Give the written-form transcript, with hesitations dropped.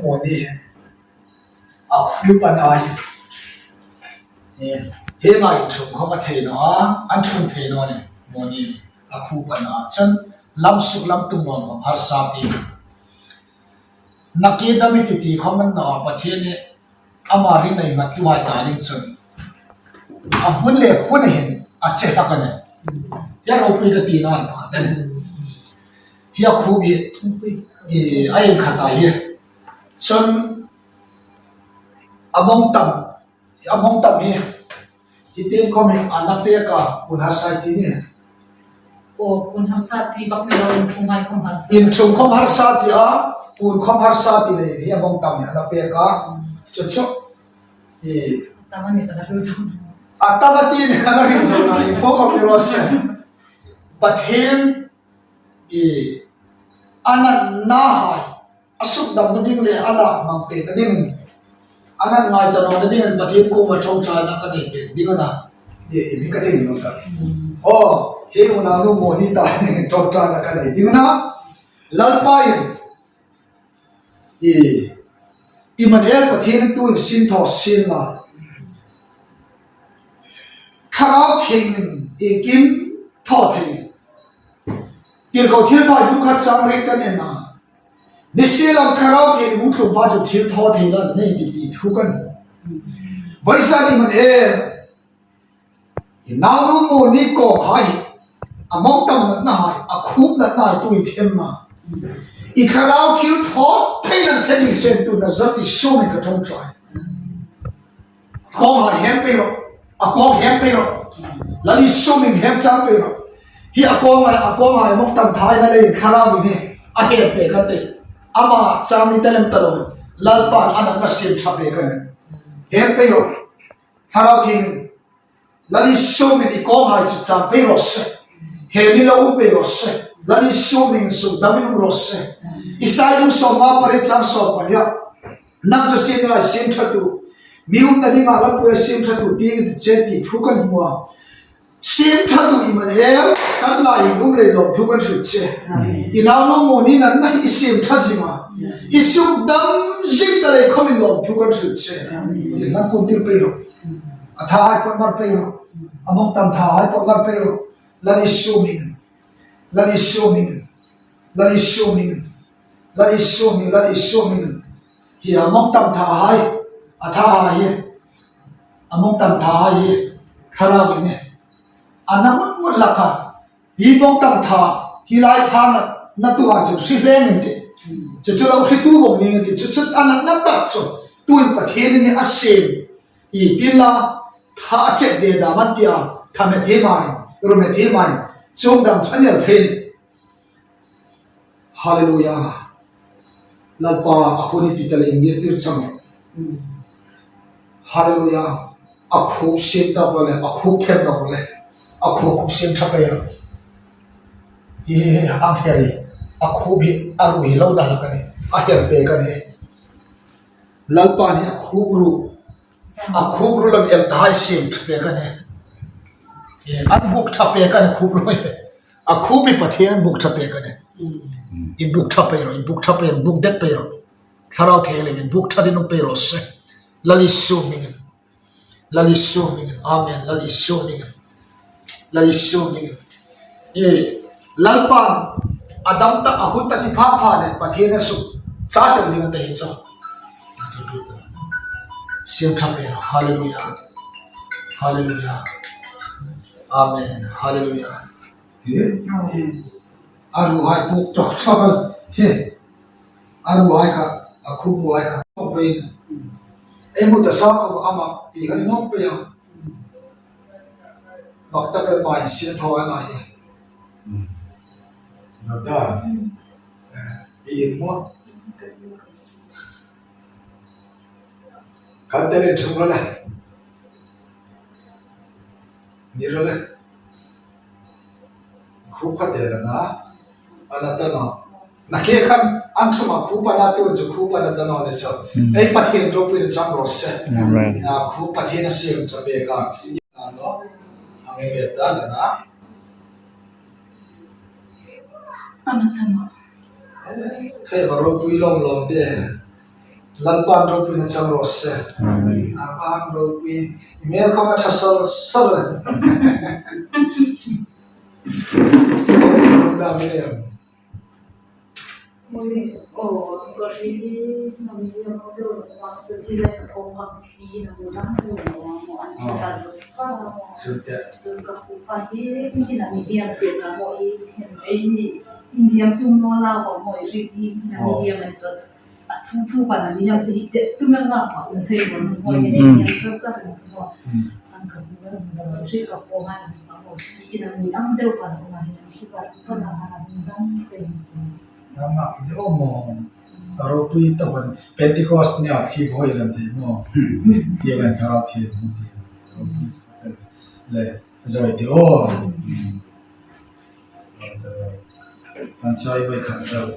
moni a khu panai he ngai thum khoma thei no an thun thei no ne moni a khu pana chan lam suk lam tum non ko har sa ti naki dami ti ti khoman na pathiani amari nei ma tu hai ta ning chun a hun le hun hin a che ta kan ya ro pi ka ti na an pa ta ne hiya khu bi ai khata hi chun among tam hi itin komi anape ka kunha sai ti ni o kun ham sa ti bak ne lo thung hai khom har in chung khom har sa ti a kun khom har sa ti le hi among tam ya anape ka chu chu tamani ta ru zo atamati ni ana rin so na i po khom ni ros but him ana na hai asuk dam na ding le ala mang pe na ding ana ngai ta no na ding an pathim ko ma thong cha na ka ne pe ding na mi ka thei no ta he una no mo ni ta ne thong cha na ka ne ding na lalpa yin man el pathin tu sin tho sin la kharao thing kim tho thing tir ko thil thoi bu khat chang re ka ne na niselam kharao thing mu thum ba chu thil tho thei la ne ti thu kan vaisa ni man e na ru mo ni ko hai among tam na hai a khum na nai tu them ma i kharao thil tho thei lan thei ni chen tu na zati so ni ka thong chai ko ha hem pe ro a ko hem pe ro la li so min hem chang pe ro hi a ko ma mok tam thai na le kharao ni ne a he pe ka te ama chami telem taro lalpan anak na sim thape kan hem pe ro kharao thing lali so min i ko ha chu cham pe ro se he ni lo pe ro se lali so min su damin ro se isai dum so ma pare cham so pa ya nam chu sim la sim thatu miu na ni ma la pu sim thatu ti che ti thu kan huwa sim thatu i man e kan la i dum le lo thu kan chu che i na no mo ni na na i sim thazima i su dam jing da le khomin lo thu kan chu che i na kun til pe ro atha ai pa mar pe ro among tam tha ai pa mar pe ro lali so min lali so min lali so min lali so min lali so min hi among tam tha hai atha hai among tam tha hai khara bi ne anamut mut laka hi bong tam tha hi lai tha na tu ha chu si le ni te chu lo khi tu bong ni te chu anan na ta so tuin pa the ni asem I tilla tha che de da matia tha me the mai ro me the mai chung dam chanel the hallelujah lalpa akhoni titale nge tir cham hallelujah akhu sim ta bole akhu khem na bole akhu khu sim tha pe ye ang heri akhu bi aru hi lo da la ka ne a her pe ka ne lalpa ni akhu ru lam el thai sim tha pe ka ne ye an buk tha pe ka ne khu ru ye akhu bi pathian buk tha pe ka ne in buk tha pe ro in buk tha pe buk det pe ro tharau thele in buk tha din pe ro se lali su mi amen lali su mi ye lalpan adam ta ahun ta ti pha ne pathian su cha de ni ta hi so sim tha pe hallelujah amen hallelujah aru hai puk chok chok he aru hai ka akhu hai ka pe emu ta sa ko ama ti kan nok pe ya bak ta ka mai sia thawa na he nada mo kadere thumala nirala khu khatela na anatana nake khan anthuma khu pana tu chu khu pana dano ne so ei pathian ro pin cham ro se na khu pathian sim to be ka no ame beta na anatana khe baro tu lom de lalpan ropin ang sang rose. Abang ropin. Email ko matasal salan. Ang dami na yan.ก็ที่ทำให้เราดูว่าจะที่เราโอ้บางทีเราตั้งตัวว่าอันที่เราก็ Sudah. จะกับผู้ปฏิบัติที่เรามีเดียเป็นเราโมยเห็นไอ้อินเดียทุ่มโมลาของโมยรีดีเรามีเดียมันจะทุกๆวันนี้เราจะเด็ดตุ้มเราของอุ้งเทมันจะโมยในเดียจะเป็นจะว่าตั้งกับเราที่กับโมมันโมที่เรามีตั้งเดียวกันมาเห็นที่ว่าก็เราตั้งเป็น Nama itu omong. Ropin tahun Pentecost ni akhir hoi nanti mo. Dia kan sahaja dia. Le, jadi dia oh. Kan saya baik kan tahu.